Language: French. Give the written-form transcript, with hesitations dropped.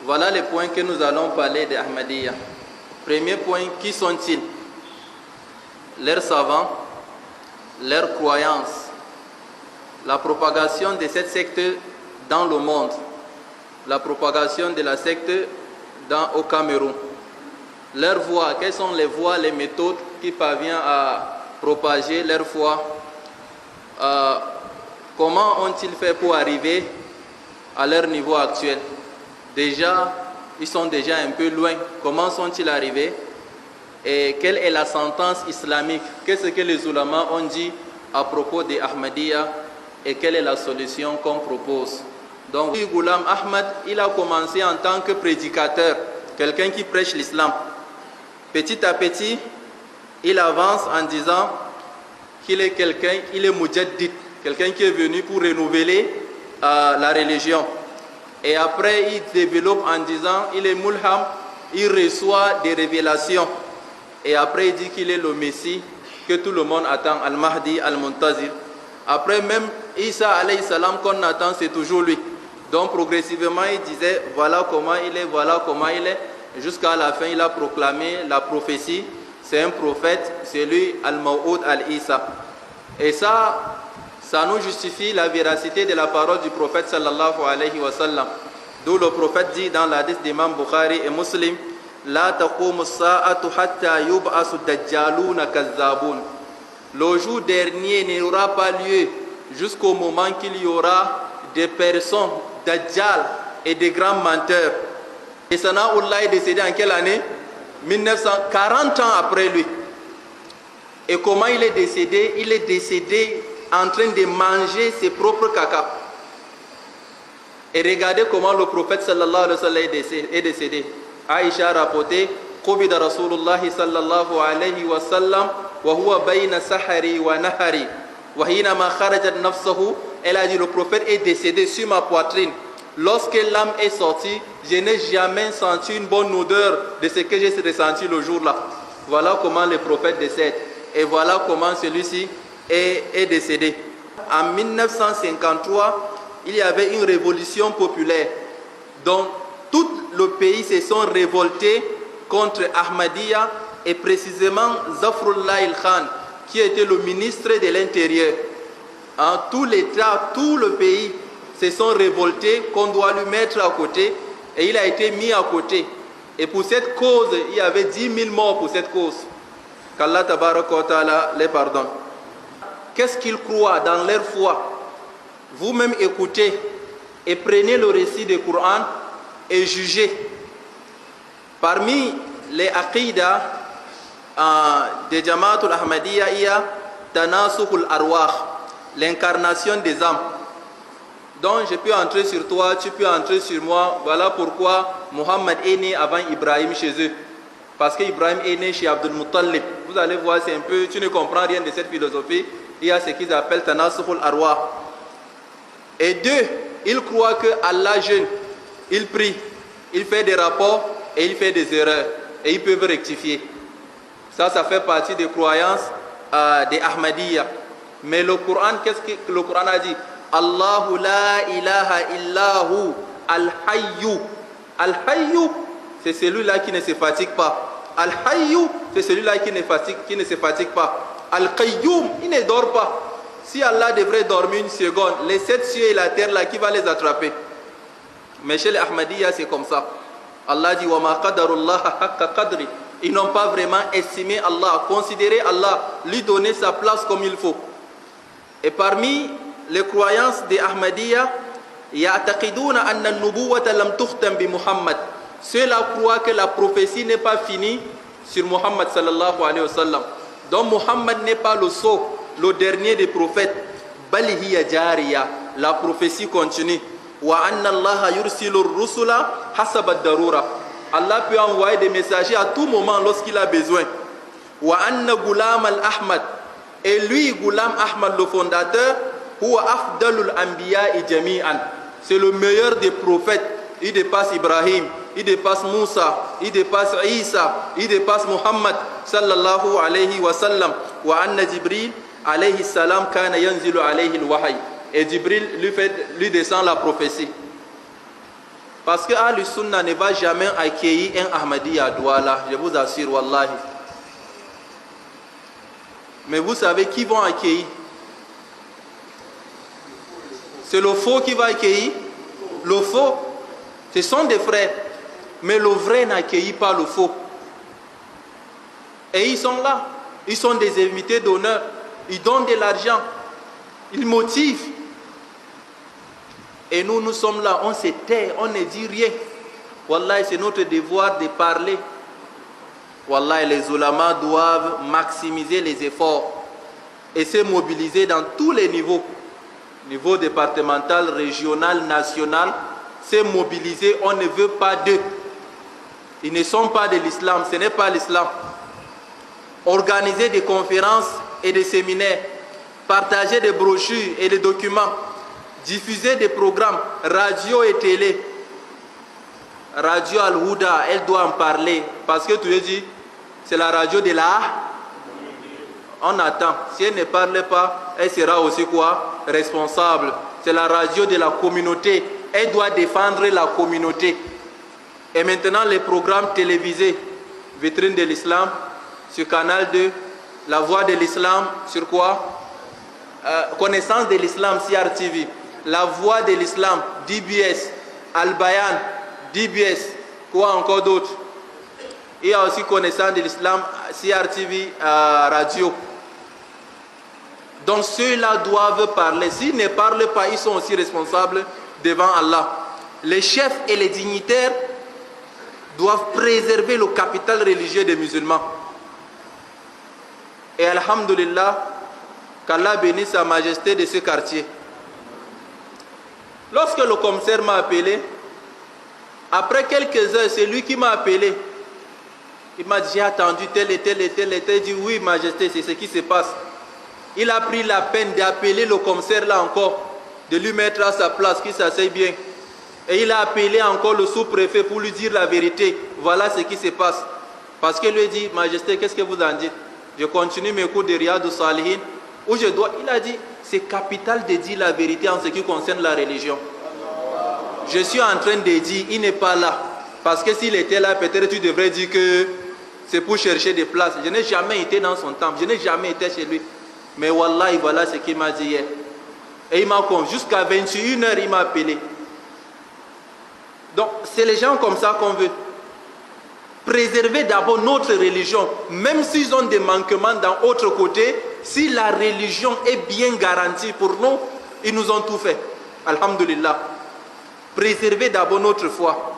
Voilà les points que nous allons parler des Ahmadiyya. Premier point, qui sont-ils? Leurs savants, leurs croyances, la propagation de cette secte dans le monde, la propagation de la secte au Cameroun, leurs voies, quelles sont les voies, les méthodes qui parviennent à propager leur foi, comment ont-ils fait pour arriver à leur niveau actuel? Déjà, ils sont déjà un peu loin. Comment sont-ils arrivés? Et quelle est la sentence islamique? Qu'est-ce que les ulamas ont dit à propos des Ahmadiyya et quelle est la solution qu'on propose? Donc, Ghulam Ahmad, il a commencé en tant que prédicateur, quelqu'un qui prêche l'islam. Petit à petit, il avance en disant qu'il est quelqu'un, il est mujaddid, quelqu'un qui est venu pour renouveler la religion. Et après, il développe en disant il est mulham, il reçoit des révélations. Et après, il dit qu'il est le Messie que tout le monde attend, Al-Mahdi, Al-Muntazir. Après, même Isa alayhi salam qu'on attend, c'est toujours lui. Donc, progressivement, il disait voilà comment il est, voilà comment il est. Jusqu'à la fin, il a proclamé la prophétie. C'est un prophète, c'est lui, Al-Maw'ud Al-Isa. Et ça nous justifie la véracité de la parole du prophète sallallahu alayhi wa sallam. D'où le prophète dit dans l'hadith d'Imam Bukhari et Muslim, La taqumu as-sa'atu hatta yub'asu dajjaluna kazzabun. Le jour dernier n'aura pas lieu jusqu'au moment qu'il y aura des personnes, dajjal et des grands menteurs. Et Sana'ullah est décédé en quelle année? 1940 ans après lui. Et comment il est décédé? Il est décédé en train de manger ses propres caca. Et regardez comment le prophète sallallahu alayhi wa sallam est décédé. Aïcha a rapporté Qubida Rasulullah sallallahu alayhi wa sallam wa huwa bayna sahari wa nahari wa hina ma kharajat nafsahu. Elle a dit le prophète est décédé sur ma poitrine. Lorsque l'âme est sortie, je n'ai jamais senti une bonne odeur de ce que j'ai ressenti le jour-là. Voilà comment le prophète décède. Et voilà comment celui-ci est décédé. En 1953, il y avait une révolution populaire. Donc, tout le pays se sont révoltés contre Ahmadiyya et précisément Zafrullah Khan, qui était le ministre de l'Intérieur. Tout l'État, tout le pays se sont révoltés qu'on doit lui mettre à côté et il a été mis à côté. Et pour cette cause, il y avait 10 000 morts pour cette cause. Qu'Allah tabaraka wa ta'ala les pardonne. Qu'est-ce qu'ils croient dans leur foi? Vous-même écoutez et prenez le récit du Coran et jugez. Parmi les aqidas de Jama'atul Ahmadiyya, il y a Tanasukhul Arwah, l'incarnation des âmes. Donc je peux entrer sur toi, tu peux entrer sur moi. Voilà pourquoi Mohammed est né avant Ibrahim chez eux. Parce qu'Ibrahim est né chez Abdul Muttalib. Vous allez voir, c'est un peu, tu ne comprends rien de cette philosophie. Il y a ce qu'ils appellent Tanasukhul Arwah. Et deux, ils croient que Allah jeûne, il prie, il fait des rapports et il fait des erreurs. Et ils peuvent rectifier. Ça fait partie des croyances des Ahmadiyya. Mais le Coran, qu'est-ce que le Coran a dit? Allahu la ilaha illahu al-hayyu. Al-hayyu, c'est celui-là qui ne se fatigue pas. Al-hayyu, c'est celui-là qui ne se fatigue pas. Al-qayyum, il ne dort pas. Si Allah devrait dormir une seconde, les 7 cieux et la terre là, qui va les attraper? Mais chez les Ahmadiyya, c'est comme ça. Allah dit wa ma qadarullah haqqa qadri. Ils n'ont pas vraiment estimé Allah, considéré Allah, lui donner sa place comme il faut. Et parmi les croyances des Ahmadiyya, ya'taqiduna anna an-nubuwwata lam tukhtam bi Muhammad. Ceux-là croient que la prophétie n'est pas finie sur Muhammad sallallahu alayhi wa sallam. Donc Muhammad n'est pas le sceau, le dernier des prophètes. Bal hiya jariya, la prophétie continue. Wa anna Allah yursilu ar-rusula hasaba ad-darura. Allah peut envoyer des messagers à tout moment lorsqu'il a besoin. Wa anna Ghulam al-Ahmad, et lui Ghulam Ahmad le fondateur, huwa afdalul anbiya'i jami'an, c'est le meilleur des prophètes. Il dépasse Ibrahim, il dépasse Moussa, il dépasse Isa, il dépasse Muhammad sallallahu alayhi wa sallam. Wa anna Jibril alayhi salam kana yanzilu alayhi al-wahy, et Jibril lui descend la prophétie. Parce que Ahl-Sunna ne va jamais accueillir un Ahmadi à Douala, je vous assure, wallahi. Mais vous savez qui vont accueillir? C'est le faux qui va accueillir. Le faux, ce sont des frères. Mais le vrai n'accueillit pas le faux. Et ils sont là. Ils sont des invités d'honneur. Ils donnent de l'argent. Ils motivent. Et nous, nous sommes là. On se tait. On ne dit rien. Wallahi, c'est notre devoir de parler. Wallahi, les ulamas doivent maximiser les efforts et se mobiliser dans tous les niveaux. Niveau départemental, régional, national. Se mobiliser. On ne veut pas d'eux. Ils ne sont pas de l'islam. Ce n'est pas l'islam. Organiser des conférences et des séminaires, partager des brochures et des documents, diffuser des programmes, radio et télé. Radio Al-Houda, elle doit en parler, parce que tu as dit, c'est la radio de la... On attend. Si elle ne parle pas, elle sera aussi quoi? Responsable. C'est la radio de la communauté. Elle doit défendre la communauté. Et maintenant, les programmes télévisés, Vitrine de l'Islam, sur Canal 2, La Voix de l'Islam, sur quoi? Connaissance de l'Islam, CRTV, La Voix de l'Islam, DBS, Al-Bayan, DBS, quoi encore d'autre? Il y a aussi Connaissance de l'Islam, CRTV, radio. Donc ceux-là doivent parler. S'ils ne parlent pas, ils sont aussi responsables devant Allah. Les chefs et les dignitaires doivent préserver le capital religieux des musulmans. Et alhamdulillah, qu'Allah bénisse sa majesté de ce quartier. Lorsque le commissaire m'a appelé, après quelques heures, c'est lui qui m'a appelé. Il m'a dit, j'ai attendu tel et tel et tel et tel. Il dit, oui, majesté, c'est ce qui se passe. Il a pris la peine d'appeler le commissaire là encore, de lui mettre à sa place, qu'il s'asseye bien. Et il a appelé encore le sous-préfet pour lui dire la vérité. Voilà ce qui se passe. Parce qu'il lui a dit, majesté, qu'est-ce que vous en dites? Je continue mes cours de Riyadou Salihin, où je dois... Il a dit, c'est capital de dire la vérité en ce qui concerne la religion. Je suis en train de dire, il n'est pas là. Parce que s'il était là, peut-être tu devrais dire que c'est pour chercher des places. Je n'ai jamais été dans son temple, je n'ai jamais été chez lui. Mais Wallah, voilà ce qu'il m'a dit hier. Et il m'a confié, jusqu'à 21h, il m'a appelé. Donc, c'est les gens comme ça qu'on veut. Préserver d'abord notre religion, même s'ils ont des manquements d'un autre côté, si la religion est bien garantie pour nous, ils nous ont tout fait. Alhamdulillah. Préserver d'abord notre foi.